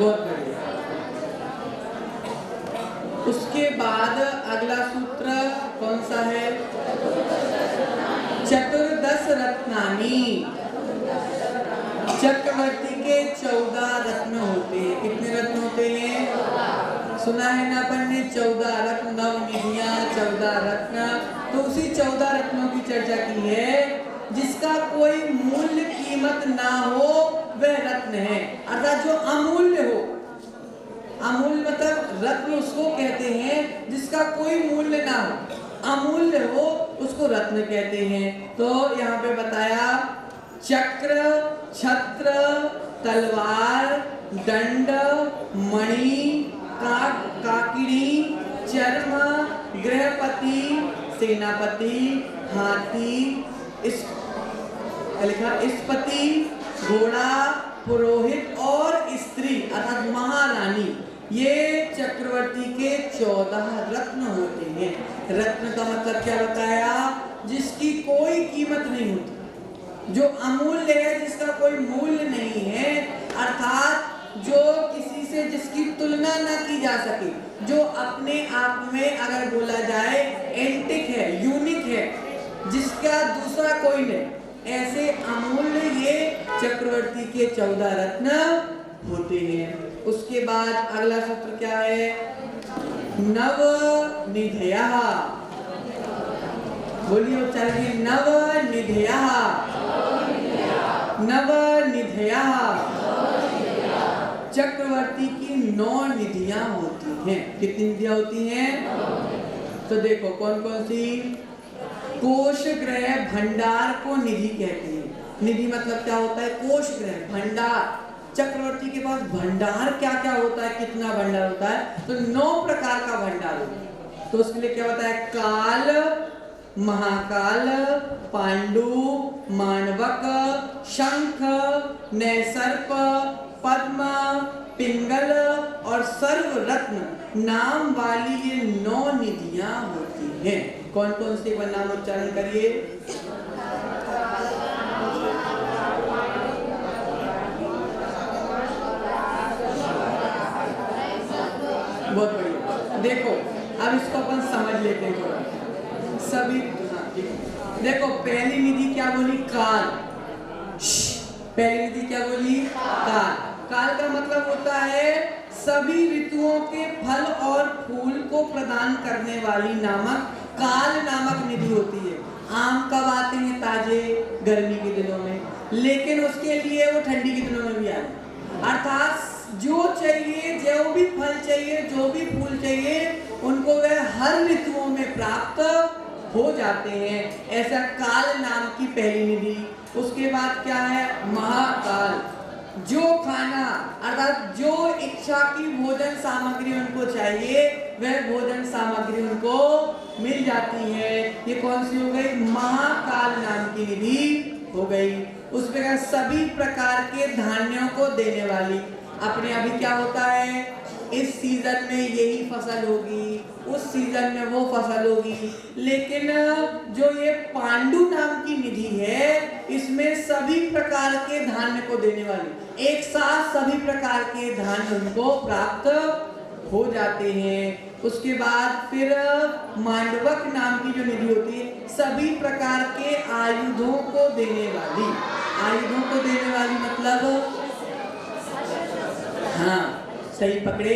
बहुत बढ़िया। उसके बाद अगला सूत्र कौन सा है? चतुर्दश रत्नानि। चक्रवर्ती के 14 रत्न होते हैं। कितने रत्न होते हैं? सुना है ना अपन ने, 14 रत्न, 9 निधियां, 14 रत्न। तो उसी 14 रत्नों की चर्चा की है। जिसका कोई मूल्य कीमत ना हो वह रत्न है, अर्थात जो अमूल्य हो। अमूल्य मतलब रत्न उसको कहते हैं जिसका कोई मूल्य ना हो, अमूल्य हो उसको रत्न कहते हैं। तो यहाँ पे बताया चक्र, छत्र, तलवार, दंड, मणि, काकिड़ी, चर्म, गृहपति, सेनापति, हाथी, स्पति, घोड़ा, पुरोहित और स्त्री अर्थात महारानी, ये चक्रवर्ती के 14 रत्न होते हैं। रत्न का मतलब क्या बताया? जिसकी कोई कीमत नहीं होती, जो अमूल्य है, जिसका कोई मूल्य नहीं है, अर्थात जो किसी से जिसकी तुलना न की जा सके, जो अपने आप में अगर बोला जाए एंटिक है, यूनिक है, जिसका दूसरा कोई नहीं, ऐसे अमूल्य ये चक्रवर्ती के 14 रत्न होते हैं। उसके बाद अगला सूत्र क्या है? नवनिधयः। बोलिए उच्चारण, नवनिधयः। नवनिधयः। चक्रवर्ती की 9 निधियां होती हैं। कितनी निधियां होती हैं? तो देखो कौन कौन सी? कोष गृह भंडार को निधि कहते हैं। निधि मतलब क्या होता है? कोष गृह भंडार। चक्रवर्ती के पास भंडार क्या क्या होता है, कितना भंडार होता है? तो 9 प्रकार का भंडार होता है। तो उसके लिए क्या होता है? काल, महाकाल, पांडु, मानवक, शंख, नैसर्प, पद्म, पिंगल और सर्वरत्न नाम वाली ये 9 निधियां होती हैं। कौन कौन से नाम उच्चारण करिए? बहुत बढ़िया। देखो अब इसको अपन समझ लेते हैं थोड़ा सभी। देखो पहली निधि क्या बोली? काल। पहली निधि क्या बोली? काल। काल का मतलब होता है सभी ऋतुओं के फल और फूल को प्रदान करने वाली नामक काल नामक निधि होती है। आम कब आते हैं? ताजे, गर्मी के दिनों में, लेकिन उसके लिए वो ठंडी के दिनों में भी आते हैं। अर्थात जो चाहिए, जो भी फल चाहिए, जो भी फूल चाहिए, उनको वह हर ऋतुओं में प्राप्त हो जाते हैं। ऐसा काल नाम की पहली निधि। उसके बाद क्या है? महाकाल। जो खाना अर्थात जो इच्छा की भोजन सामग्री उनको चाहिए वह भोजन सामग्री उनको मिल जाती है। ये कौन सी हो गई? महाकाल नाम की निधि हो गई। उसमें सभी प्रकार के धान्यों को देने वाली। अपने अभी क्या होता है? इस सीजन में यही फसल होगी, उस सीजन में वो फसल होगी, लेकिन जो ये पांडु नाम की निधि है इसमें सभी प्रकार के धान्य को देने वाली, एक साथ सभी प्रकार के धान्य उनको प्राप्त हो जाते हैं। उसके बाद फिर मांडवक नाम की जो निधि होती है सभी प्रकार के आयुधों को देने वाली। आयुधों को देने वाली मतलब, हाँ सही पकड़े,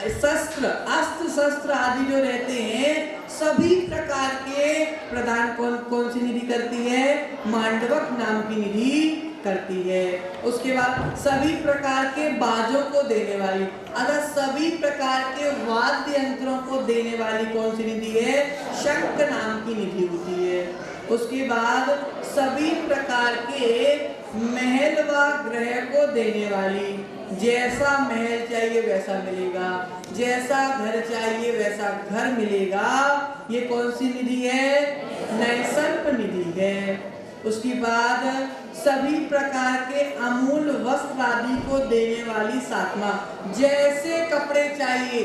शस्त्र, अस्त्र शस्त्र आदि जो रहते हैं सभी प्रकार के प्रदान कौन सी निधि करती है? मांडवक नाम की निधि करती है। उसके बाद सभी प्रकार के बाजों को देने वाली, अगर सभी प्रकार के वाद्य यंत्रों को देने वाली कौन सी निधि है? शंख नाम की निधि होती है। उसके बाद सभी प्रकार के महल व गृह को देने वाली, जैसा महल चाहिए वैसा मिलेगा, जैसा घर चाहिए वैसा घर मिलेगा, ये कौन सी निधि है? नैसर्प निधि है। उसके बाद सभी प्रकार के अमूल्य वस्त्र आदि को देने वाली सातवा, जैसे कपड़े चाहिए,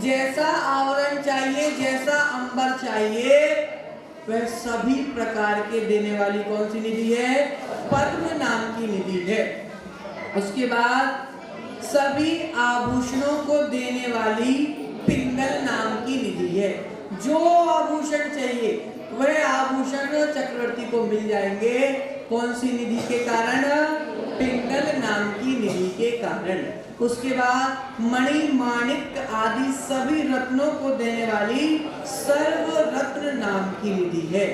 जैसा आवरण चाहिए, जैसा अंबर चाहिए, वह सभी प्रकार के देने वाली कौन सी निधि है? पद्म नाम की निधि है। उसके बाद सभी आभूषणों को देने वाली पिंगल नाम की निधि है। जो आभूषण चाहिए वह आभूषण चक्रवर्ती को मिल जाएंगे। कौन सी निधि के कारण? पिंगल नाम की निधि के कारण। उसके बाद मणि माणिक आदि सभी रत्नों को देने वाली सर्व रत्न नाम की निधि है।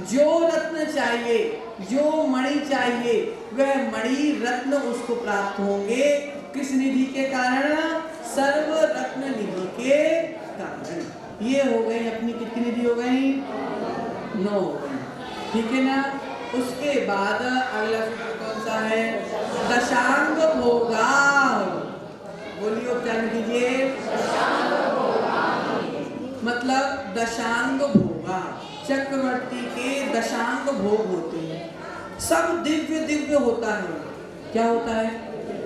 जो रत्न चाहिए, जो मणि चाहिए, वह मणि रत्न उसको प्राप्त होंगे। किस निधि के कारण? सर्व रत्न निधि के कारण। ये हो गई अपनी कितनी निधि हो गई? 9 हो गई, ठीक है ना। उसके बाद अगला सूत्र कौन सा है? दशांग भोगा। बोलिए, उच्चारण कीजिए। मतलब दशांग भोगा, चक्रवर्ती के दशांग भोग होते हैं। सब दिव्य दिव्य होता है। क्या होता है?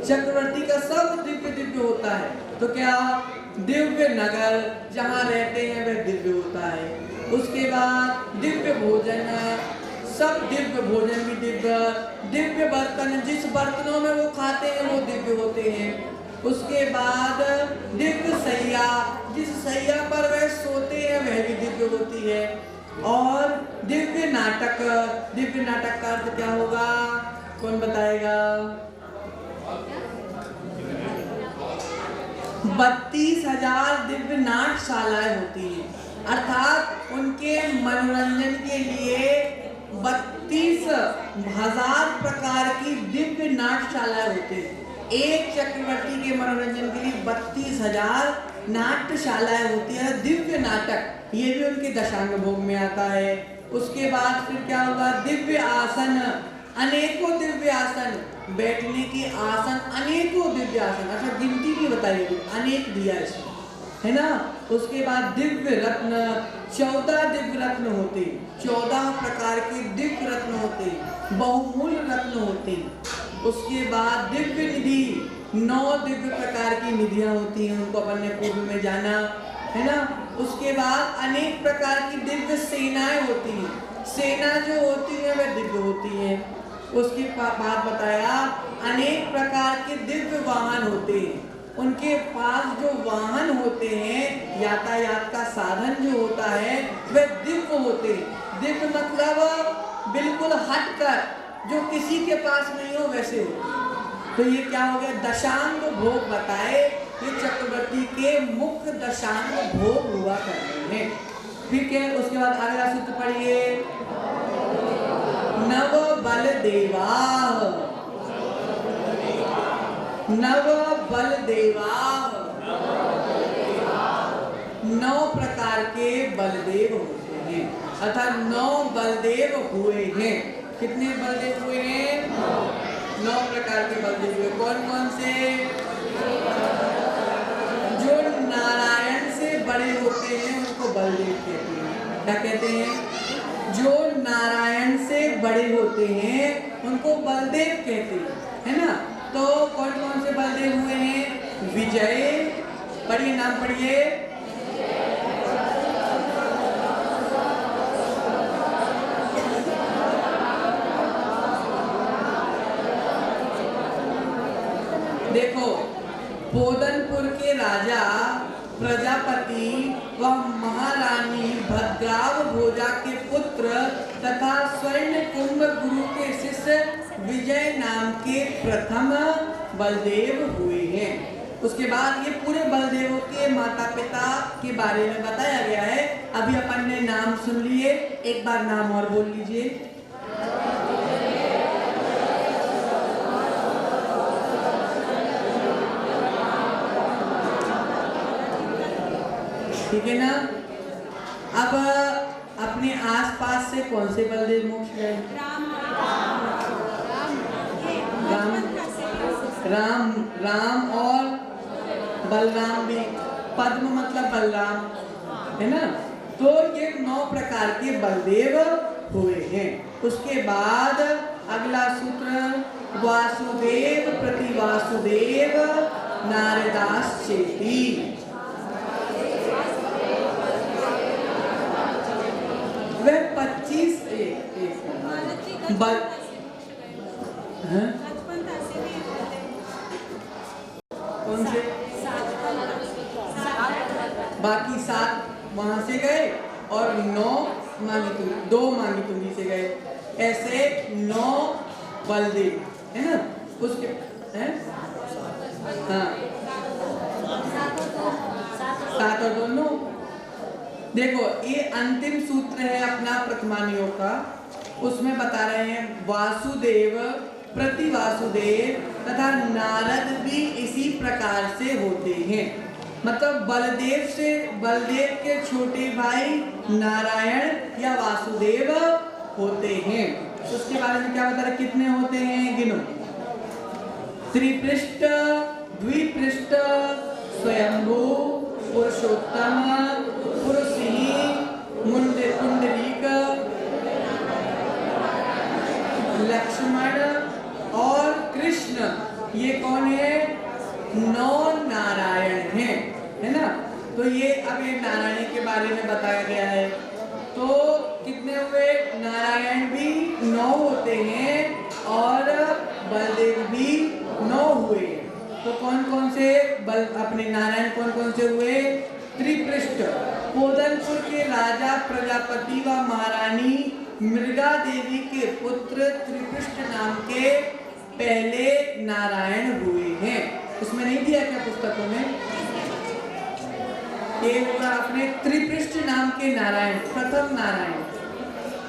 चक्रवर्ती का सब दिव्य दिव्य होता है। तो क्या दिव्य नगर जहाँ रहते हैं वह दिव्य होता है। उसके बाद दिव्य भोजन, सब दिव्य भोजन भी दिव्य। दिव्य बर्तन, जिस बर्तनों में वो खाते हैं वो दिव्य होते हैं। उसके बाद दिव्य सैया, जिस सैया पर वह सोते हैं वह भी दिव्य होती है। और दिव्य नाटक, दिव्य नाटक का अर्थ क्या होगा? कौन बताएगा? 32,000 दिव्य नाट्यशालाएं होती हैं। अर्थात उनके मनोरंजन के लिए 32,000 प्रकार की दिव्य नाट्यशालाएं होती हैं। एक चक्रवर्ती के मनोरंजन के लिए 32,000 नाट्यशालाएं होती है। दिव्य नाटक ये भी उनके दशांग भोग में आता है। उसके बाद फिर क्या होगा? दिव्य आसन, अनेकों दिव्य आसन, बैठने के आसन, अनेकों दिव्य आसन। अच्छा, गिनती नहीं बताइए, अनेक दिया इसमें, है ना। उसके बाद दिव्य रत्न, 14 दिव्य रत्न होते, 14 प्रकार के दिव्य रत्न होते, बहुमूल्य रत्न होते। उसके बाद दिव्य निधि, 9 दिव्य प्रकार की निधियां होती हैं, उनको अपन ने पूर्व में जाना, है ना। उसके बाद अनेक प्रकार की दिव्य सेनाएं होती हैं। सेना जो होती है वह दिव्य होती है। उसके बाद बताया अनेक प्रकार के दिव्य वाहन होते हैं। उनके पास जो वाहन होते हैं, यातायात का साधन जो होता है वह दिव्य होते हैं। दिव्य मतलब बिल्कुल हटकर, जो किसी के पास नहीं हो वैसे होते हैं। तो ये क्या हो गया? दशांग भोग बताए। ये चक्रवर्ती के मुख्य दशांग भोग हुआ करते हैं, ठीक है। उसके बाद अगला सूत्र पढ़िए। नव बल देवा, नव बल देवा, 9 प्रकार के बलदेव होते हैं। अर्थात 9 बलदेव हुए हैं। कितने बलदेव हुए हैं? 9 प्रकार के बलदेव हुए। कौन कौन से? जो नारायण से बड़े होते हैं उनको बलदेव कहते हैं। क्या कहते हैं? जो नारायण से बड़े होते हैं उनको बलदेव कहते हैं, है ना। तो कौन कौन से बलदेव हुए हैं? विजय, पढ़िए, नाम पढ़िए। देखो, बोधनपुर के राजा प्रजापति व महारानी भद्राव भोजा के पुत्र तथा स्वर्ण कुंभ गुरु के शिष्य विजय नाम के प्रथम बलदेव हुए हैं। उसके बाद ये पूरे बलदेवों के माता पिता के बारे में बताया गया है। अभी अपन ने नाम सुन लिए, एक बार नाम और बोल लीजिए। ठीक है ना। अब अपने आसपास से कौन से बलदेव मोक्ष गए? राम, राम और बलराम भी। पद्म मतलब बलराम, है ना। तो ये 9 प्रकार के बलदेव हुए हैं। उसके बाद अगला सूत्र, वासुदेव प्रति वासुदेव नारदास चेती। वह 25 बाकी 7 वहां से गए और 9 मांगीतुंगी, 2 मांगीतुंगी से गए, ऐसे 9 बलदेव है ना। उसके हैं हाँ 7 और 2 9। देखो ये अंतिम सूत्र है अपना प्रथमानियों का, उसमें बता रहे हैं वासुदेव प्रति वासुदेव तथा नारद भी इसी प्रकार से होते हैं। मतलब बलदेव के छोटे भाई नारायण या वासुदेव होते हैं। उसके बारे में क्या बता रहे, कितने होते हैं गिनो। त्रिपृष्ठ, द्विपृष्ठ, स्वयंभू, पुरुषोत्तम, पुरुषी, पुंडरीक, लक्ष्मण और कृष्ण, ये कौन है, 9 नारायण हैं, है ना। तो ये अब ये नारायण के बारे में बताया गया है। तो कितने हुए, नारायण भी 9 होते हैं और बलदेव भी 9 हुए। तो कौन कौन से अपने नारायण कौन कौन से हुए, त्रिपृष्ठ, पोदनपुर के राजा प्रजापति व महारानी मृगा देवी के पुत्र त्रिपृष्ठ नाम के पहले नारायण हुए हैं। उसमें नहीं दिया क्या पुस्तकों में, ये होगा अपने त्रिपृष्ठ नाम के नारायण, प्रथम नारायण।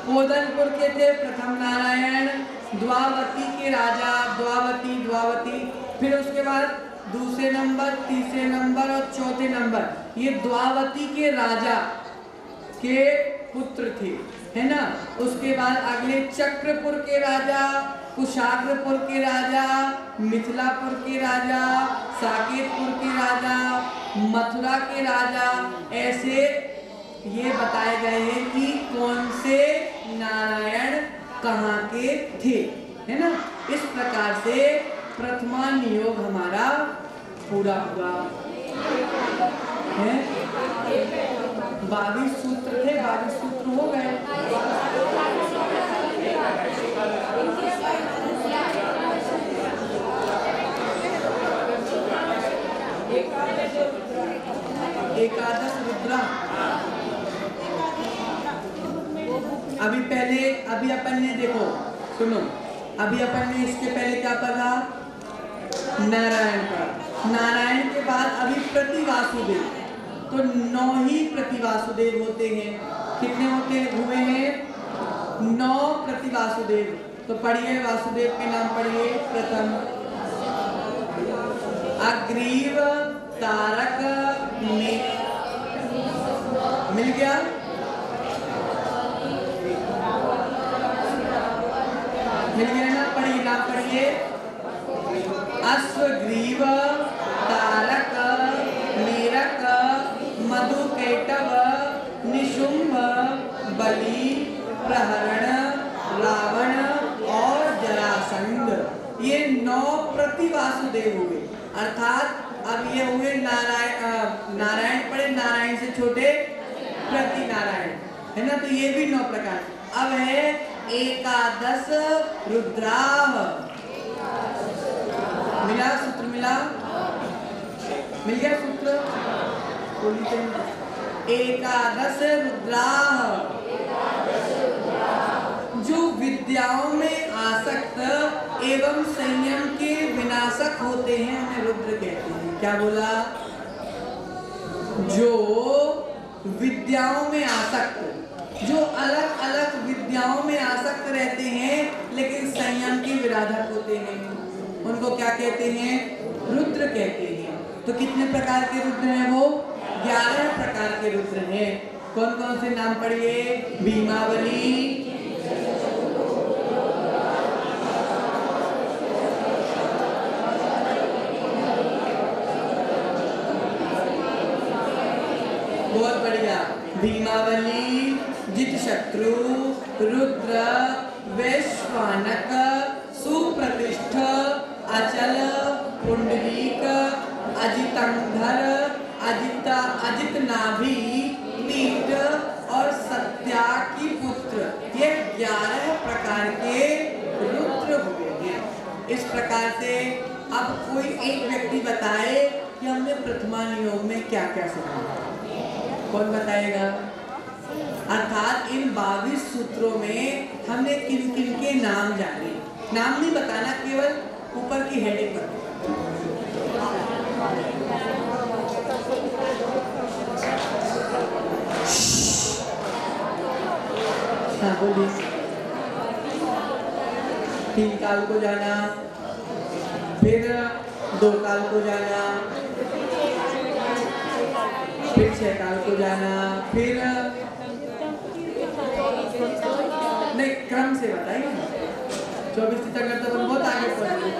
पोदनपुर के थे प्रथम नारायण, द्वावती के राजा, द्वावती, फिर उसके बाद दूसरे नंबर, तीसरे नंबर और चौथे नंबर ये द्वावती के राजा के पुत्र थे, है ना। उसके बाद अगले चक्रपुर के राजा, कुशाग्रपुर के राजा, मिथिलापुर के राजा, साकेतपुर के राजा, मथुरा के राजा, ऐसे ये बताए गए हैं कि कौन से नारायण कहाँ के थे, है ना। इस प्रकार से प्रथमा नियोग हमारा पूरा हुआ है। 22 सूत्र थे, 22 सूत्र हो गए। एकादश रुद्रा। अभी अपन ने देखो सुनो, अभी अपन ने इसके पहले क्या पढ़ा, नारायण पढ़ा। नारायण के बाद अभी प्रति वासुदेव, तो 9 ही प्रति वासुदेव होते हैं। कितने होते हुए हैं, 9 प्रति वासुदेव। तो पढ़िए वासुदेव के नाम पढ़िए। प्रथम अग्रीव, तारक, मिल गया, ना। पढ़िए नाम पढ़िए, अश्वग्रीव, तारक, नीरक, मधुकैटव, निशुंभ, बलि, प्रहरण, रावण और जरासंध, ये 9 प्रति वासुदेव हुए। अर्थात अब ये हुए नारायण पढ़े, नारायण से छोटे प्रति नारायण, है ना। तो ये भी 9 प्रकार। अब है एकादश रुद्राह। मिला सूत्र, मिल गया सूत्र। एकादश रुद्राह, जो विद्याओं में आसक्त एवं संयम के विनाशक होते हैं, उन्हें रुद्र कहते हैं। क्या बोला, जो विद्याओं में आसक्त, जो अलग अलग विद्याओं में आसक्त रहते हैं लेकिन संयम के विराधक होते हैं, उनको क्या कहते हैं, रुद्र कहते हैं। तो कितने प्रकार के रुद्र हैं, वो 11 प्रकार के रुद्र हैं। कौन कौन से नाम पढ़िए, भीमावली, बहुत बढ़िया, भीमावली, जितशत्रु, रुद्र, वैश्वानक, सुप्रतिष्ठ, अचल, पुंडरीक, अजितंधर, अजितनाभि, पीठ और सत्याकी पुत्र, ये 11 प्रकार के रुद्र हुए हैं। इस प्रकार से अब कोई एक व्यक्ति बताए कि हमने प्रथमा नियोग में क्या क्या सीखा। कौन बताएगा? अर्थात इन 22 सूत्रों में हमने किन किन के नाम जाने, नाम नहीं बताना, केवल ऊपर की हेडिंग बताना। हाँ बोलिए। 3 काल को जाना, फिर 2 काल को जाना, फिर 6 काल को जाना, फिर नहीं क्रम से बताइए। 24 तीर्थंकर तो बहुत आगे पहुंचे।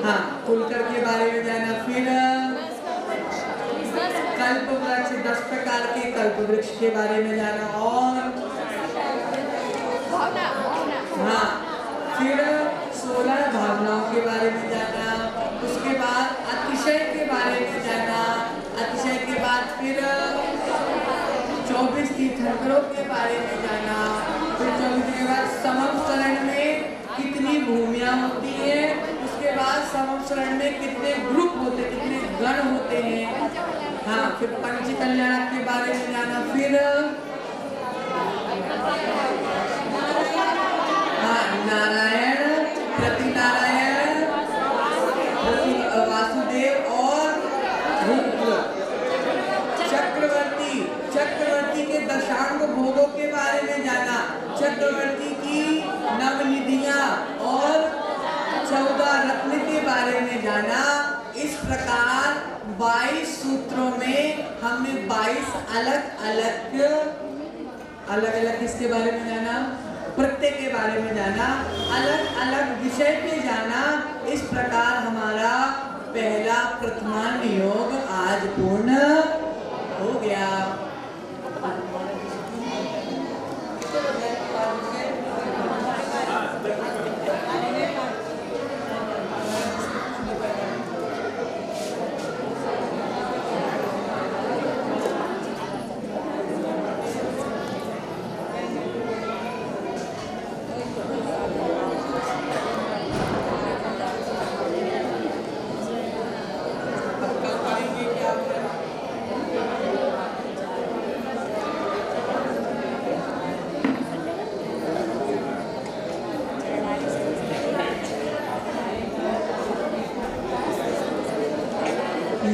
हाँ, फुलकर के बारे में जाना, फिर कल्प वृक्ष, 10 प्रकार के कल्प वृक्ष के बारे में जाना, और हाँ फिर 16 भावनाओं के बारे में जाना, उसके बाद अतिशय के बारे में जाना, अतिशय के बाद फिर 24 तीर्थंकरों के बारे में जाना, फिर 24 के बाद समम शरण में कितनी भूमियां होती है, उसके बाद समम शरण में कितने ग्रुप होते, कितने गण होते हैं। हाँ, फिर पंच कल्याण के बारे में जाना, फिर नारायण, प्रति नारायण, प्रति वासुदेव और रुद्र, चक्रवर्ती, चक्रवर्ती के दशांग भोगों के बारे में जाना, चक्रवर्ती की नवनिधियां और 14 रत्न के बारे में जाना। इस प्रकार 22 सूत्रों में हमने 22 अलग अलग किसके बारे में जाना, प्रत्यय के बारे में जाना, अलग अलग विषय पे जाना। इस प्रकार हमारा पहला प्रथमान योग आज पूर्ण हो गया।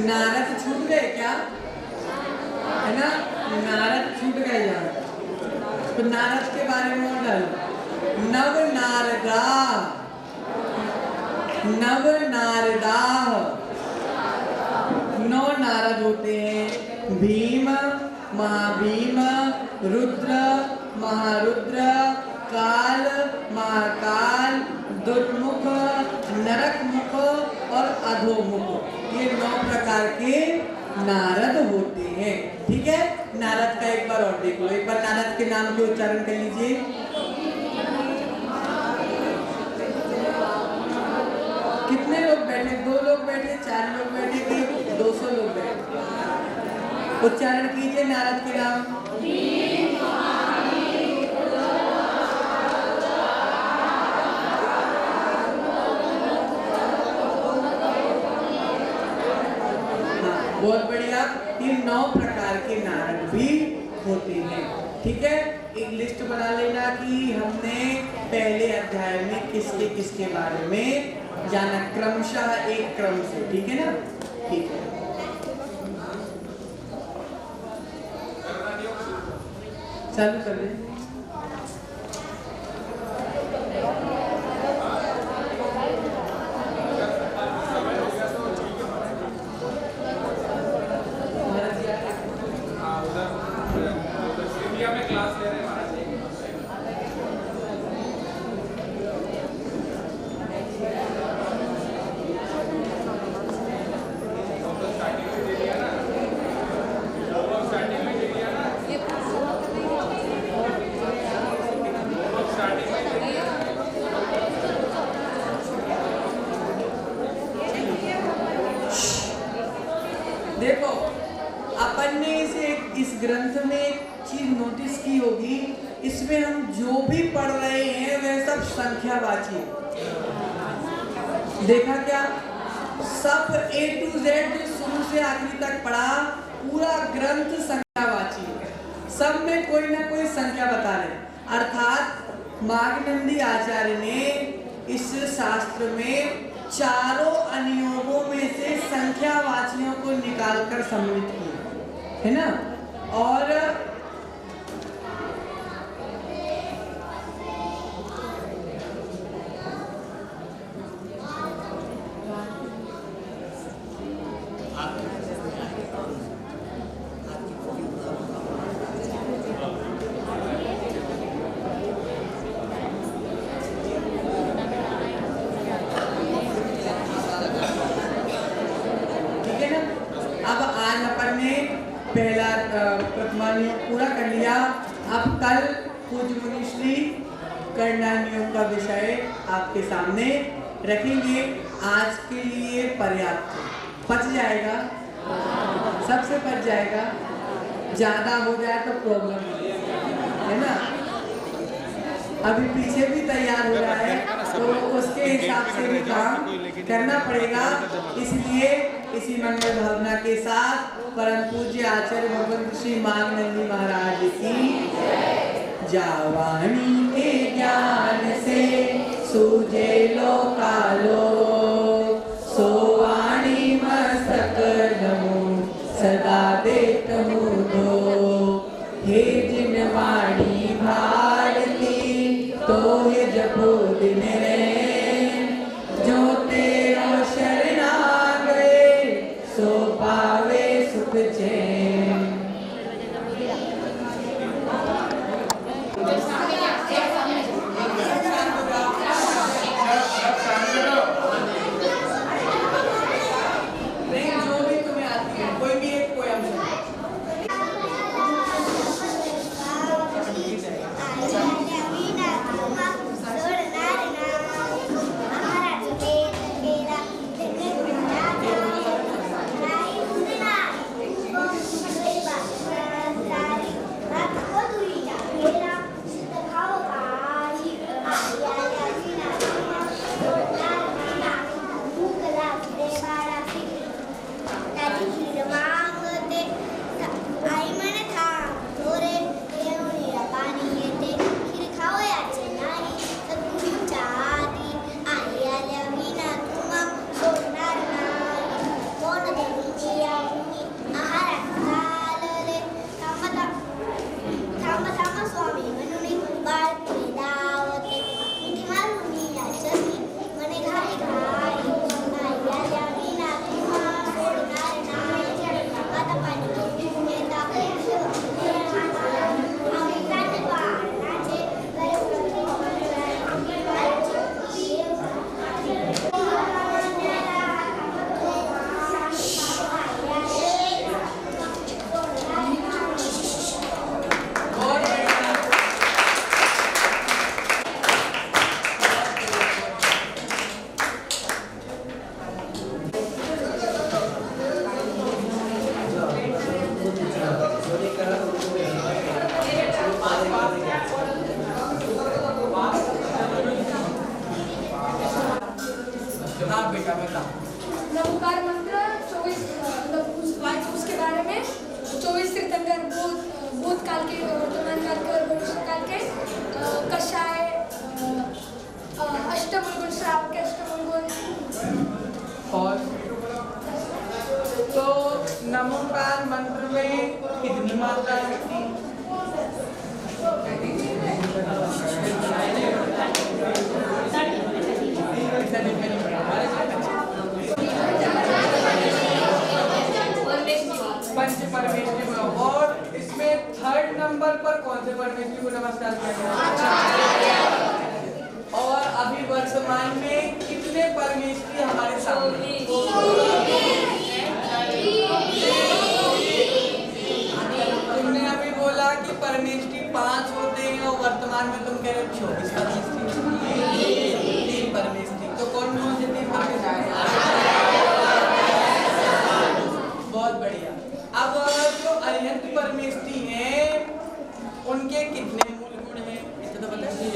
नारद छूट गए क्या? है ना, नारद छूट गए यार। तो नारद के बारे में और डालो। नव नारदा, नव नारदा, 9 नारद होते हैं। भीम, महाभीम, रुद्र, महारुद्र, काल, महाकाल, दुर्मुख, नरकमुख और अधोमुख, ये 9 प्रकार के नारद होते हैं। ठीक है, नारद का एक बार और देख लो, एक बार नारद के नाम के उच्चारण कर लीजिए। कितने लोग बैठे? 2 लोग बैठे, 4 लोग बैठे कि 200 लोग बैठे? उच्चारण कीजिए नारद के नाम। बहुत बढ़िया। ये 9 प्रकार के नारद भी होते हैं। ठीक है, एक लिस्ट बना लेना कि हमने पहले अध्याय में किसके किसके बारे में जाना, क्रमशः एक क्रम से। ठीक है ना? ठीक है, चालू कर दें। देखो, अपन ने इस ग्रंथ में एक चीज नोटिस की होगी, इसमें हम जो भी पढ़ रहे हैं वह सब संख्यावाची है। देखा क्या? सब A to Z शुरू से आखिरी तक पढ़ा, पूरा ग्रंथ संख्यावाची है, सब में कोई ना कोई संख्या बता रहे। अर्थात मागनंदी आचार्य ने इस शास्त्र में चारों अनियोगों में से संख्यावाचियों को निकालकर सम्मिलित किया है ना। और पहला प्रथमानियोग पूरा कर लिया। अब कल पूज्य मुनिश्री करणानियोग का विषय आपके सामने रखेंगे। आज के लिए पर्याप्त पच जाएगा, सबसे पच जाएगा। ज्यादा हो जाए तो प्रॉब्लम है ना। अभी पीछे भी तैयार हो रहा है तो उसके हिसाब से भी काम करना पड़ेगा। इसलिए इसी मंगल भावना के साथ परम पूज्य आचार्य भगवंत श्री मागनंदी महाराज की जावाणी के ज्ञान से सूझे लोकालो सोवाणी मस्तक नमो सदा देतमु दो। हे जिन वाणी भारती तो हे जपो दिन जो तेरा शरणा गए सो पावे सुख चैन। जो भी तुम्हें आती है कोई भी एक पोयम नमोकार मंत्र 24 उसके बारे में 24 तीर्थंकर भूतकाल के, वर्तमान काल के और भविष्य काल के कषाय अष्टमूल गुण श्रावक के अष्टमूल गुण। और तो नमोकार मंत्र में कितनी मात्राएं होती हैं? पंच परमेश्वरी को। और इसमें थर्ड नंबर पर कौन से परमेश्वरी को नमस्कार किया गया? और अभी वर्तमान में कितने परमेश्वरी हमारे सामने? तुमने अभी बोला कि परमेश्वरी 5 होते हैं और वर्तमान में तुम कह रहे हो 24 परमेश्वरी, 3 परमेश्वरी। तो कौन कौन से 3 परमेश्वरी? बहुत बढ़िया। अब जो अरिहंत परमेष्टि हैं उनके कितने मूल गुण हैं? इसे तो बताइए।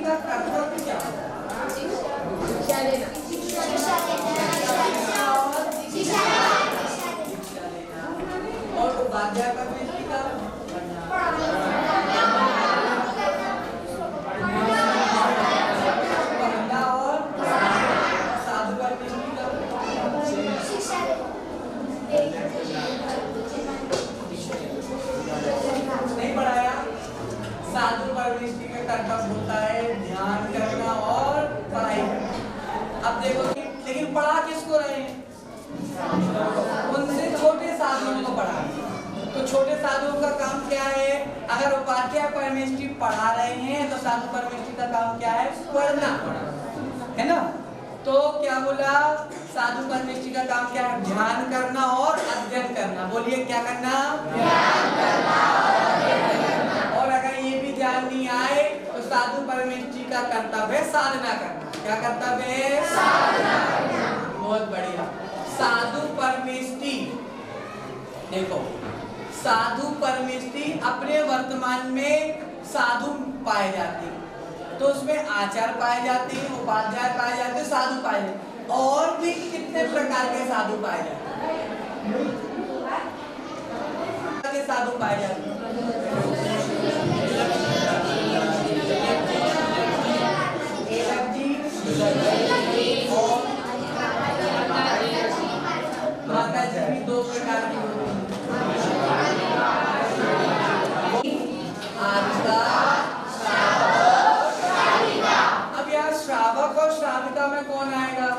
का कर्तव्य क्या होता है? शिक्षा देना। और उपाध्याय परमेष्टि का पढ़ना और साधु परमेष्टि का नहीं पढ़ाया। साधु परमेष्टि का कर्तव्य होता है ध्यान करना और पढ़ाई करना। अब देखो लेकिन पढ़ा किसको रहे हैं? उनसे छोटे साधुओं को पढ़ा। तो छोटे साधुओं का काम क्या है? अगर उपाध्याय परमेष्टि पढ़ा रहे हैं तो साधु परमेष्टि का काम क्या है? पढ़ना है ना। तो क्या बोला? साधु परमेष्टि का काम क्या है? ध्यान करना और अध्ययन करना। बोलिए क्या करना? ध्यान करना और अगर ये भी ध्यान नहीं आए तो साधु परमेष्टि का कर्तव्य है साधना करना। क्या कर्तव्य है? साधना करना। बहुत बढ़िया। साधु परमेष्टि देखो, साधु परमेष्टि अपने वर्तमान में साधु पाए जाते हैं। तो उसमें आचार्य पाए जाते हैं, उपाध्याय पाए जाते हैं, साधु पाए जाते हैं। और भी कितने प्रकार के साधु पाए जाते हैं? साधु पाए जाते हैं। और माता जी भी दो प्रकार की होती हैं। अब यार श्रावक और श्राविका में कौन आएगा?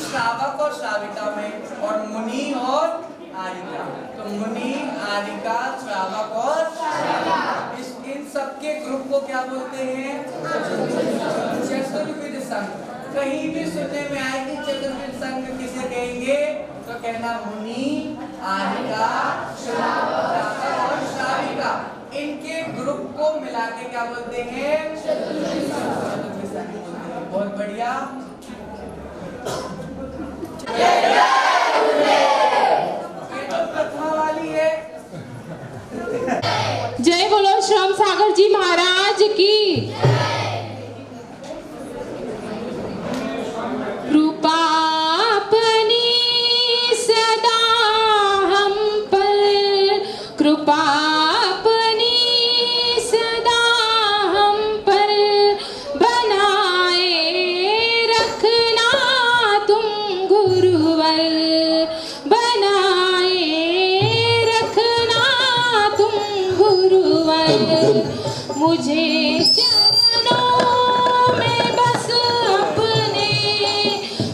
श्रावक और श्राविका में, और मुनि और आरिका। तो मुनि, आरिका, श्रावक और इन सबके ग्रुप को क्या बोलते हैं? चतुर्विध संघ। कहीं भी सुनने में आए कि चतुर्विध संघ किसे कहेंगे तो कहना मुनि, आरिका, श्रावक और श्राविका। इनके ग्रुप को मिला के क्या बोलते हैं? चतुर्विध संघ। बहुत बढ़िया। ये तो प्रथमा वाली है। जय बोलो श्रम सागर जी महाराज की। कृपा अपनी सदा हम पर, कृपा अपनी सदा हम पर बनाए रखना तुम गुरुवर, बनाए रखना तुम गुरुवर। मुझे चरणों में बस अपने,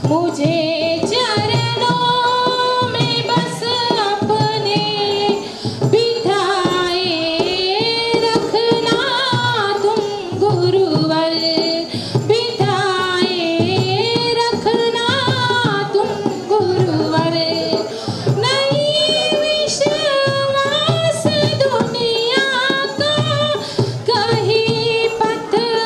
मुझे चरणों में बस अपने बिठाए रखना तुम गुरुवर, बिठाए रखना तुम गुरुवर। नहीं विश्वास दुनिया का कहीं पत्थर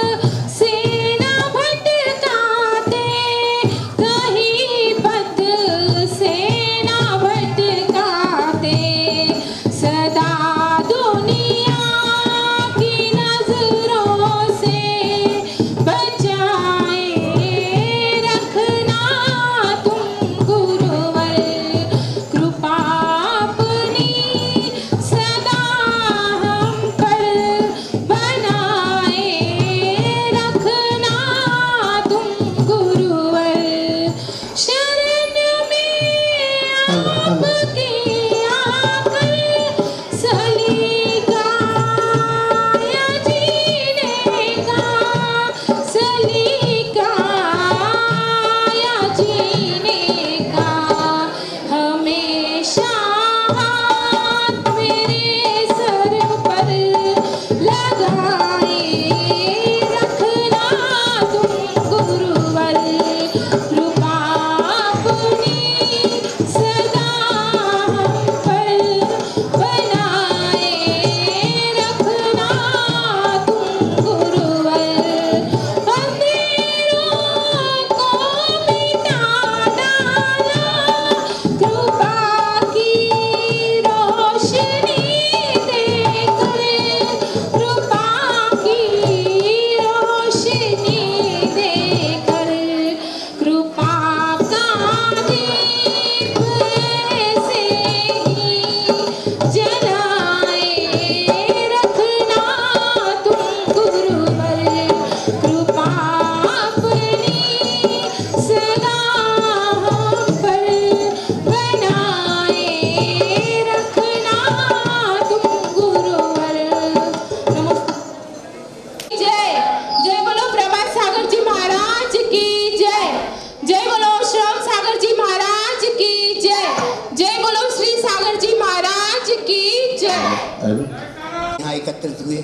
यहाँ एकत्रित हुए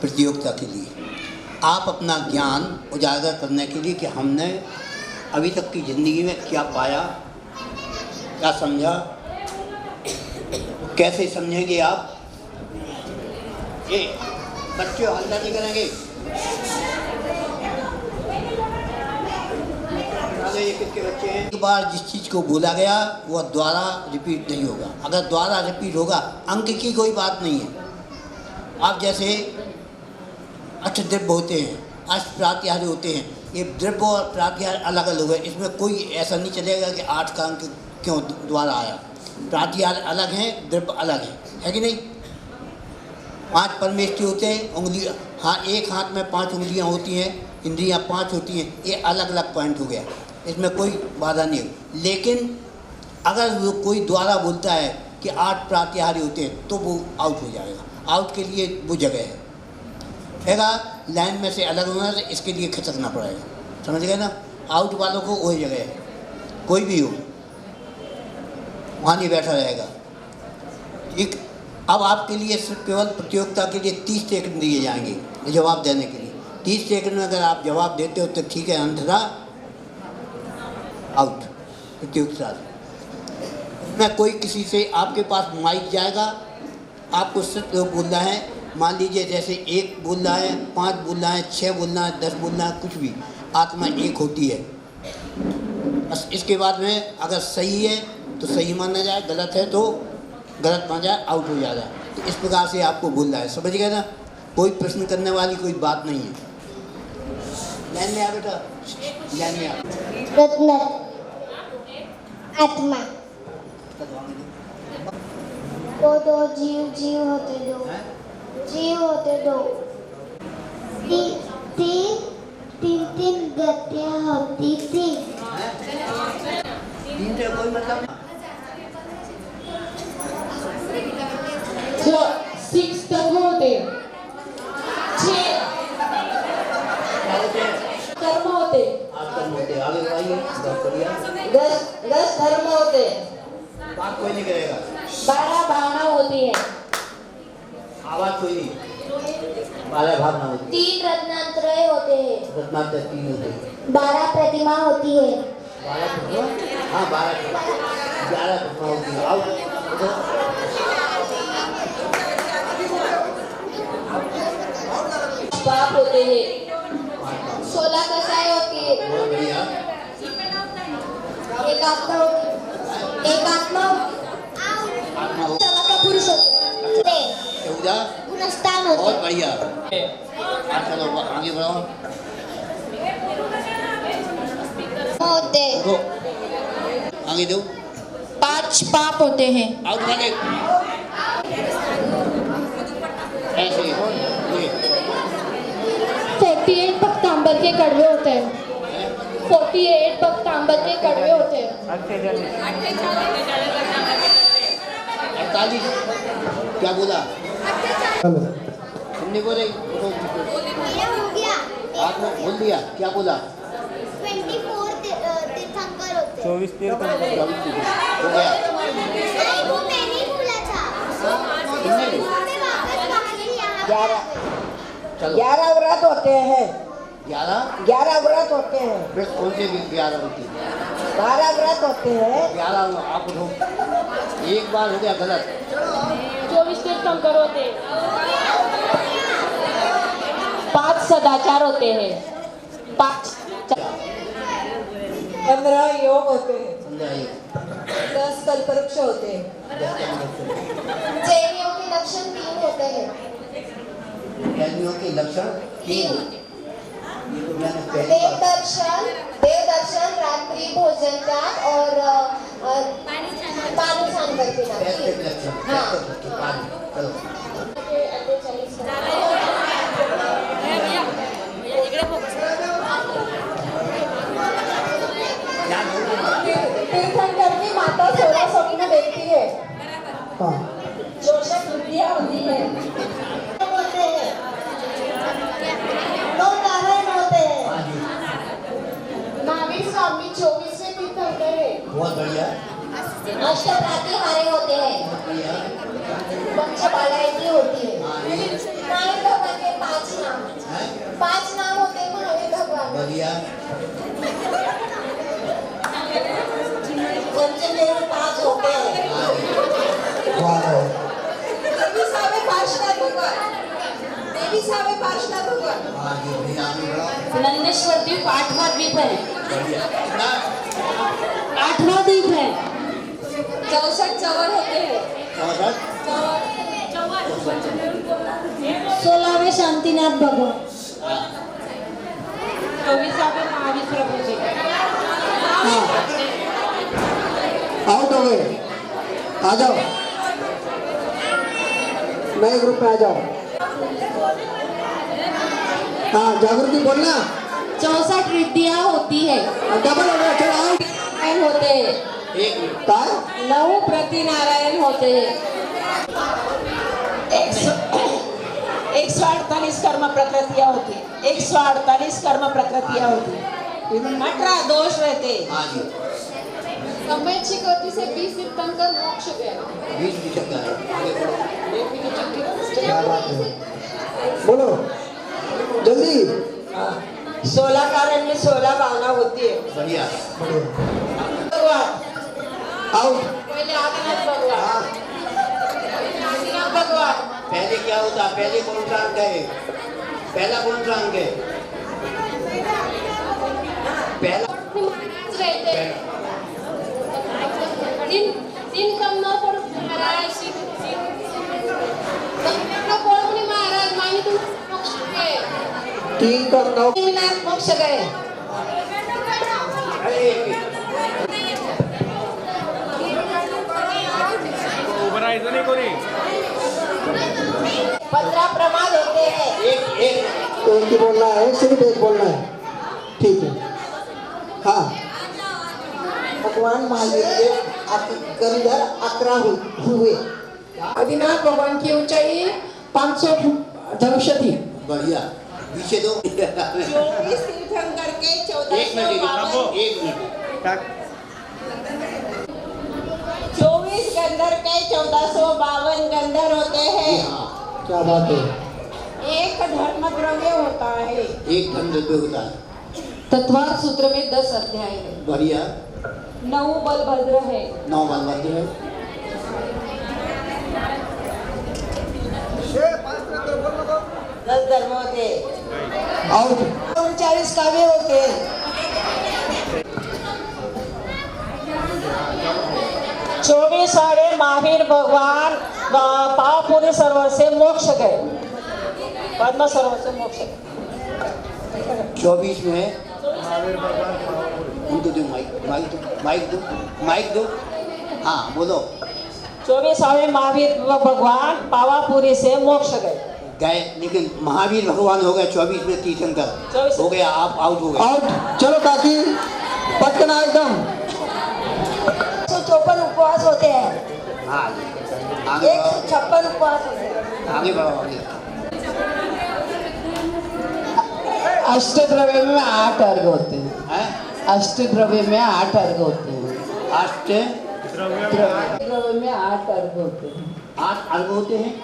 प्रतियोगिता के लिए, आप अपना ज्ञान उजागर करने के लिए कि हमने अभी तक की ज़िंदगी में क्या पाया, क्या समझा, कैसे समझेंगे आप। ये बच्चे हल्ला नहीं करेंगे। ये किसके बच्चे हैं? एक बार जिस चीज़ को बोला गया वह द्वारा रिपीट नहीं होगा। अगर द्वारा रिपीट होगा, अंक की कोई बात नहीं है। आप जैसे अष्टद्रव्य होते हैं, अष्ट प्रात्याहार्य होते हैं, ये द्रव्य और प्रात्याहार्य अलग अलग है। इसमें कोई ऐसा नहीं चलेगा कि 8 का अंक क्यों द्वारा आया। प्रात्याहार्य अलग हैं, द्रव्य अलग है कि नहीं। 5 परमेष्टि होते हैं, उंगली, हाँ, एक हाथ में 5 उंगलियाँ होती हैं, इंद्रियाँ 5 होती हैं। ये अलग अलग पॉइंट हो गया, इसमें कोई बाधा नहीं है। लेकिन अगर वो कोई द्वारा बोलता है कि 8 प्रात्याहार्य होते हैं तो वो आउट हो जाएगा। आउट के लिए वो जगह हैगा, लाइन में से अलग होना, तो इसके लिए खिसकना पड़ेगा। समझ गए ना। आउट वालों को वही जगह है, कोई भी हो वहाँ नहीं बैठा रहेगा। ठीक। अब आपके लिए सिर्फ केवल प्रतियोगिता के लिए 30 सेकंड दिए जाएंगे जवाब देने के लिए। 30 सेकंड में अगर आप जवाब देते हो तो ठीक है, अंधेरा आउट प्रतियोगिता में। कोई किसी से आपके पास माइक जाएगा, आपको सिर्फ बोलना है। मान लीजिए जैसे 1 बोल रहा है, 5 बोल रहा है, 6 बोल रहा है, 10 बोल रहा है, कुछ भी, आत्मा एक होती है बस। इसके बाद में अगर सही है तो सही माना जाए, गलत है तो गलत माना जाए, आउट हो जाएगा। तो इस प्रकार से आपको बोलना है। समझ गए ना। कोई प्रश्न करने वाली कोई बात नहीं है। लाइन में आ बेटा, लाइन में आ। आत्मा वो 2 जीव होते, 2 जीव होते, 2 तीन गतियाँ होती थी। 3 से कोई मतलब 6 धर्म होते, 6 कर्म होते, आगे बढ़ाइए, 10 धर्म होते, बात कोई नहीं करेगा। 12 भावना होती है, आवाज कोई नहीं, 12 भावना होती है। 3 रत्नात्रय होते हैं, रत्नात्रय 3 होते हैं। 12 प्रतिमा होती है। 12 प्रतिमा, हाँ 11 प्रतिमा होती है। आउट। पाप होते हैं, 16 कसाई होती है। बहुत बढ़िया। एक आत्मा होती है, एक आत्मा आत्मा हो, का पुरुष होते हैं। चौदा गुणस्थान बहुत होते हैं। बढ़िया। चलो आगे बढ़ो। होते हैं। दो आगे दो। 5 पाप होते हैं, आउट वाले ऐसे ये 48 भक्त तांबर के कड़वे होते हैं, 48 भक्त तांबर के कड़वे होते हैं, 48 क्या बोला हमने? बोले हो गया। आपने बोल दिया, क्या बोला? 24 तीर्थंकर होते हैं। 24 तीर्थंकर हो गया। नहीं, वो मैंने बोला था। तुमने उन्होंने वापस कहा कि यहाँ चलो 11 व्रत होते हैं, 11 व्रत होते हैं, फिर कौन से 11 होती है? 12 व्रत होते हैं। 11 आप उठो। एक बार हो गया गलत। 24 तीर्थंकर होते हैं, 5 सदाचार होते हैं, 5 15 योग होते हैं, समझाइए। 10 कल्पवृक्ष होते हैं। जैनियों के लक्षण 3 होते हैं। जैनियों के लक्षण 3 होते हैं। ये तो मैंने पहले देव दर्शन, रात्रि भोजन त्याग और पानी छान कर पीना। पैसे के लक्षण। चलो तीर्थंकर की माता 16 स्वप्न देखती है, जोशक बुद्धियाँ होती है। होते हैं, 9 नारायण होते हैं। महावीर स्वामी 24वें तीर्थंकर है। बहुत बढ़िया। अष्टप्रातिहार्य होते हैं। बढ़िया। पंचपालायती बढ़िया। पंचमेव पाच होते हैं देवी सावे पार्श्वनाथ भगवान हाँ जी बढ़िया, आगे बढ़ो। नंदेश्वर द्वीप 8वां द्वीप है। बढ़िया। कितना? 8वां द्वीप है। 64 चवर होते हैं। 16वें शांतिनाथ भगवान। 24वें महावीर प्रभु जी। आउट हो गए, आ जाओ नए ग्रुप में आ जाओ। हाँ जागृति बोलना। 64 रिद्धियाँ होती है। डबल हो गया, चलो आउट। नारायण होते हैं। एक मिनट। 9 प्रति नारायण होते हैं। 148 कर्म प्रकृतियाँ होती है। 148 कर्म प्रकृतियाँ होती है। 18 दोष रहते हैं। हाँ जी। समय गति से 20 तीर्थंकर मोक्ष गए। 20 की चक्कर है। आगे बढ़ो। क्या बात है, बोलो जल्दी। 16 कारण में 16 भावना होती है। बढ़िया। भगवान आउट। पहले आदिनाथ भगवान। आदिनाथ भगवान पहले क्या होता है? पहले कौन सा अंक है? पहला कौन सा अंक है? पहला महाराज रहते हैं। तीन कमना पर महाराज कोण महाराज माने तुम मोक्ष गए। 3 का 9 मोक्ष गए। अरे एक मिनट। 15 प्रमाद होते हैं। एक ही बोलना है, सिर्फ एक बोलना है, ठीक है। हाँ भगवान महावीर के कंधर 11 हुए। आदिनाथ भगवान की ऊंचाई 500 धनुष्य थी। बढ़िया। पीछे दो। 24 तीर्थंकर के एक मिनट, एक मिनट। 24 गंधर के 1452 गंधर होते हैं। हाँ, क्या बात है। एक धर्म द्रव्य होता है। एक धन द्रव्य होता है। तत्वार सूत्र में 10 अध्याय है। बढ़िया। 9 बलभद्र है। 9 बलभद्र है। 10 धर्म होते हैं। आउट। 39 काव्य होते हैं। 24 सारे महावीर भगवान पावपुरी सरोवर से मोक्ष गए। पद्म सरोवर से मोक्ष गए। 24 में उनको दो माइक दो। हाँ बोलो। 24वें महावीर भगवान पावापुरी से मोक्ष गए। लेकिन महावीर भगवान हो गए 24 में तीर्थंकर हो गया। आप आउट हो गए। आउट। चलो काकी पटकना एकदम। 154 उपवास होते हैं। हाँ आगे बढ़ो। 156 उपवास होते हैं। आगे बढ़ो आगे। अष्टद्रव्य में 8 अर्घ होते हैं। हैं? अष्टद्रव्य में 8 अर्घ होते हैं। द्रव्य में 8 अर्घ होते हैं। 8 अर्घ होते हैं।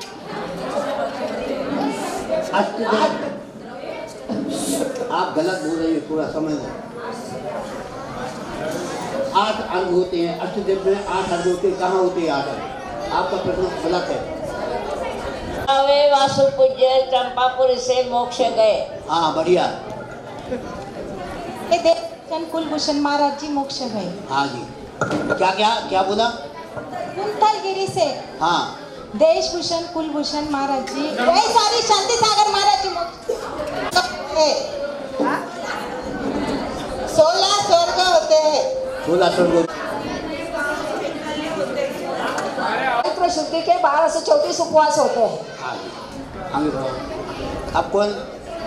आप गलत बोल रहे हैं, पूरा समझ लो। 8 अर्घ होते हैं। अष्टद्रव्य में 8 अर्घ होते हैं। कहाँ होते हैं 8 अर्घ? आपका प्रश्न गलत है। वे वासुपूज्य चंपापुरी से मोक्ष गए। हाँ बढ़िया। कुलभूषण महाराज जी मोक्ष गए। हाँ जी। क्या क्या क्या बोला? कुंतलगिरी से हाँ देशभूषण कुलभूषण महाराज जी, वही सारी शांति सागर महाराज जी मोक्ष। 16 स्वर्ग होते हैं। 16 स्वर्ग। पवित्र शुद्धि के 1234 उपवास होते हैं। हाँ जी आगे बढ़ो। अब कौन?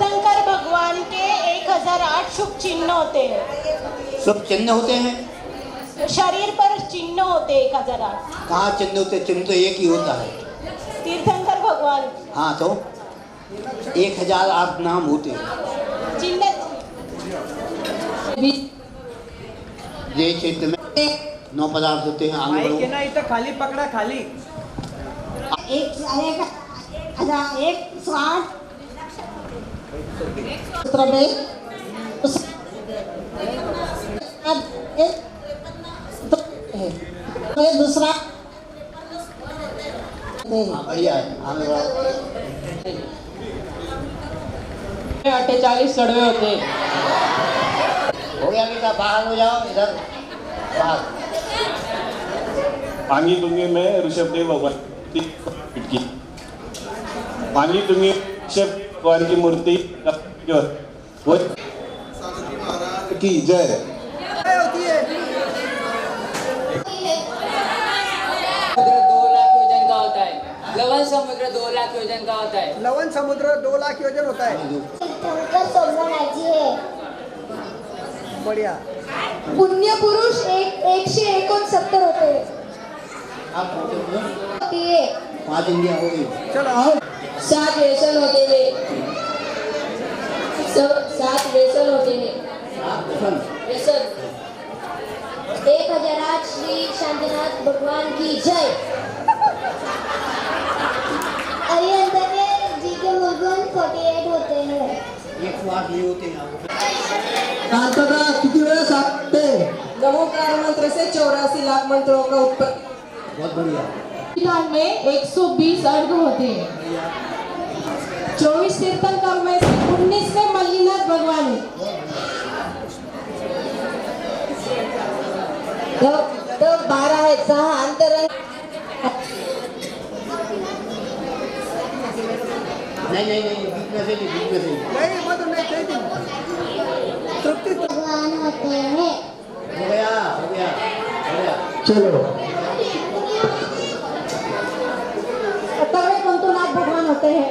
शंकर भगवान के 1008 शुभ चिन्ह होते हैं। शुभ चिन्ह होते हैं। शरीर पर चिन्ह होते हैं 1008। कहाँ चिन्ह होते हैं? चिन्ह तो एक ही होता है। तीर्थंकर भगवान हाँ तो 1008 नाम होते हैं। चिन्ह ये क्षेत्र में 9 पदार्थ होते हैं। आगे बढ़ो। इथं खाली पकडा खाली। एक स्वाद ये दूसरा हाँ, बढ़िया है, आगे बढ़ो। 48 कड़वे होते हैं। हो गया बेटा, बाहर हो जाओ, इधर बाहर। मांगी तुंगी में ऋषभदेव भगवान की मांगी तुंगी ऋषभ भगवान की मूर्ति वो की जय। होती है 2 लाख योजन का होता है। लवण समुद्र 2 लाख योजन का होता है। लवन समुद्र 2 लाख योजन होता है। तीर्थंकर 16 राज्य है। बढ़िया। पुण्य पुरुष 169 होते हैं। आप होती है। 5 इंडिया हो गई। चलो आओ। 7 व्यसन होते हैं। 7 व्यसन होते हैं। व्यसन 1008 श्री शांतिनाथ भगवान की जय। अरिहंत जी के मूलगुण 48 होते हैं। 108 नहीं होते हैं। शांतता किती वेळा सांगते? नमोकार मंत्र से 84 लाख मंत्रों का उत्पत्ति। बहुत बढ़िया। विधान में 120 अर्घ होते हैं। 24 तीर्थंकर में से 19 में मल्लीनाथ भगवान है। तो 12 है 6 अंतरंग। नहीं, बीच में से नहीं मत नहीं थे। तृप्ति भगवान होते हैं। हो गया। चलो 17वें कुंतुनाथ भगवान होते हैं।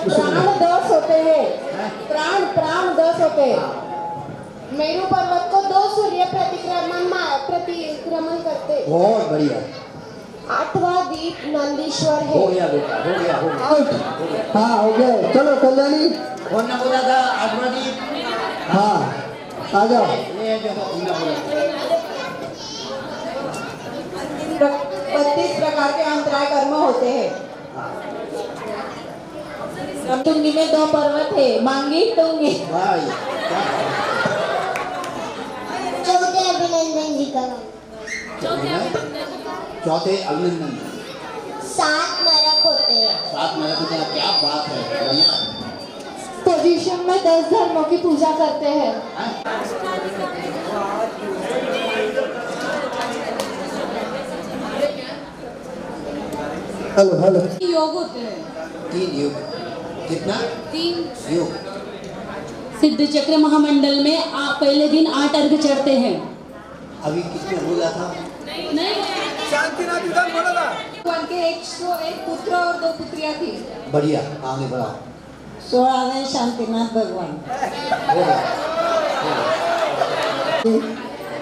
प्राण 10 होते हैं। प्राण 10 होते हैं। मेरू पर्वत को 2 सूर्य प्रतिक्रमण करते। बहुत बढ़िया। 8वां दीप नंदीश्वर हो है। गया बेटा, हो गया। आउट। हाँ हो गया। चलो कल्याणी। कौन ना बोला था अजमदीप? हाँ आ जाओ। ये देखो कौन ना बोला। 32 प्रकार के अंतराय कर्म होते हैं। तुंगी में 2 पर्वत है। मांगी तुंगी। भाई चौथे अभिनंदन जी का। चौथे अभिनंदन। 7 नरक होते हैं। 7 नरक होते हैं। क्या बात है, बढ़िया। पोजीशन में 10 धर्मों की पूजा करते हैं। हेलो योग होते हैं। 3 योग। कितना? 3 योग। सिद्ध चक्र महामंडल में आप पहले दिन 8 अर्घ चढ़ते हैं। अभी किसने बोला था? नहीं शांतिनाथ विधान बोला था। भगवान के 101 पुत्र और 2 पुत्रियां थी। बढ़िया, आगे बढ़ाओ। 16वें शांतिनाथ भगवान।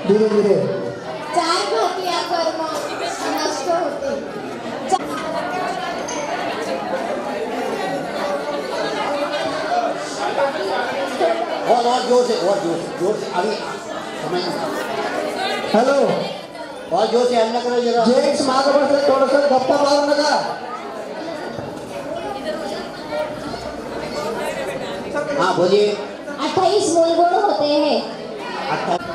धीरे 4 घातिया कर्म नष्ट होते। और जोर से अभी समय। हेलो और जोर से हल्ला करो जरा। जेंट्स मागे बसले थोडंसं गप्पा मारू नका। हाँ बोलिए। 28 मूलगुण होते हैं। 28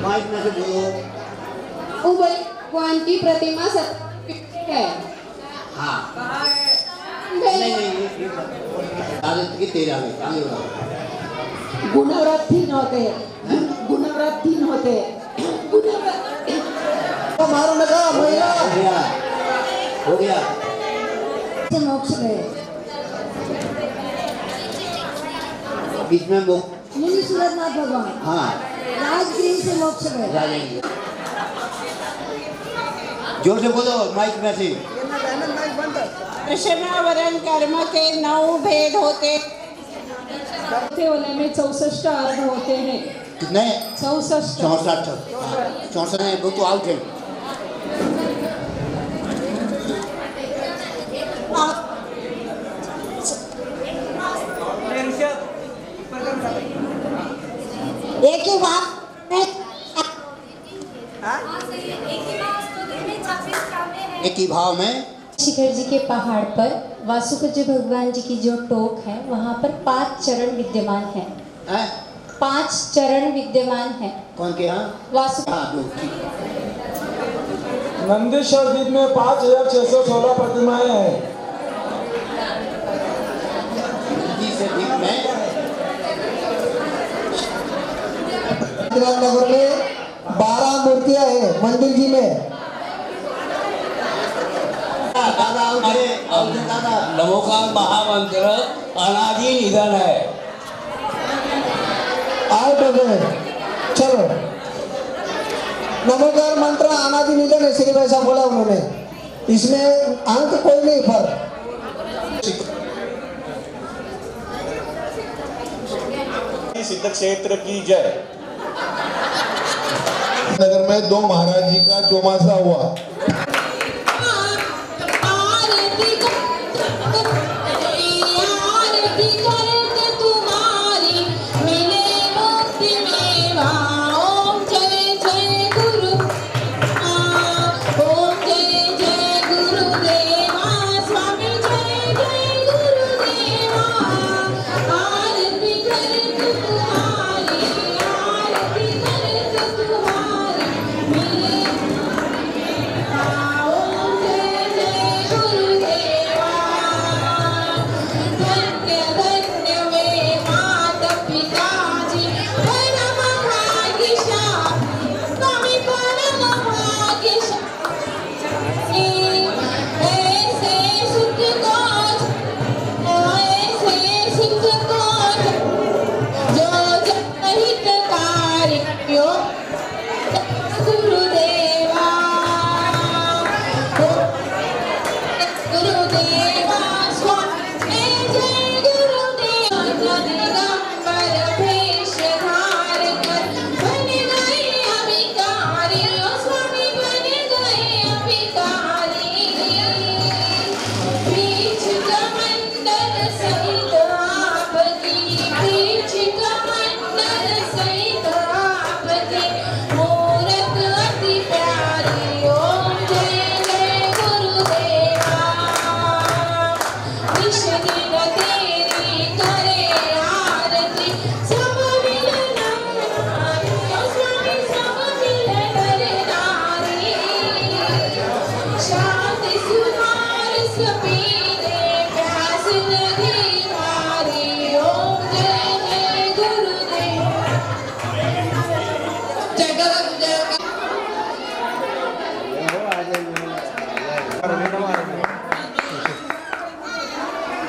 माइक में से बोलो। उभय भगवान की प्रतिमा सत्य है। हाँ नहीं आदित्य की 13 में आगे बढ़ाओ। गुणवृत्तीन होते हैं। गुणवृत्तीन होते हैं। मारू नका महिला। हो गया। मोक्ष गए। बीच में वो। मुनि सूरजनाथ भगवान। हाँ राजगृह से मोक्ष गए। राजेंद्र जोर से बोलो माइक में से। कृष्णावरण कर्म के 9 भेद होते। होने में 64 अर्घ होते हैं। कितने? 64। 64 नहीं, वो तो आउट है। एक ही बात एक ही भाव में। शिखर जी के पहाड़ पर वासुदेव भगवान जी की जो टोक है वहाँ पर 5 चरण विद्यमान है। 5 चरण विद्यमान है। कौन के यहाँ? वासु हाँ दो, ठीक। नंदीश्वर द्वीप में 5616 प्रतिमाएं हैं। नंदीश्वर द्वीप में नगर में 12 मूर्तियां हैं मंदिर जी में। दादा दादा नमोकार महामंत्र अनादि निधन है। आए तो गए, चलो। नमोकार मंत्र अनादि निधन है, सिर्फ ऐसा बोला उन्होंने। इसमें अंक कोई नहीं पर। सिद्ध क्षेत्र की जय। नगर में 2 महाराज जी का चौमासा हुआ।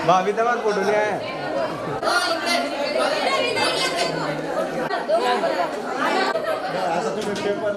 भाभी तमाम फोटो लिया है।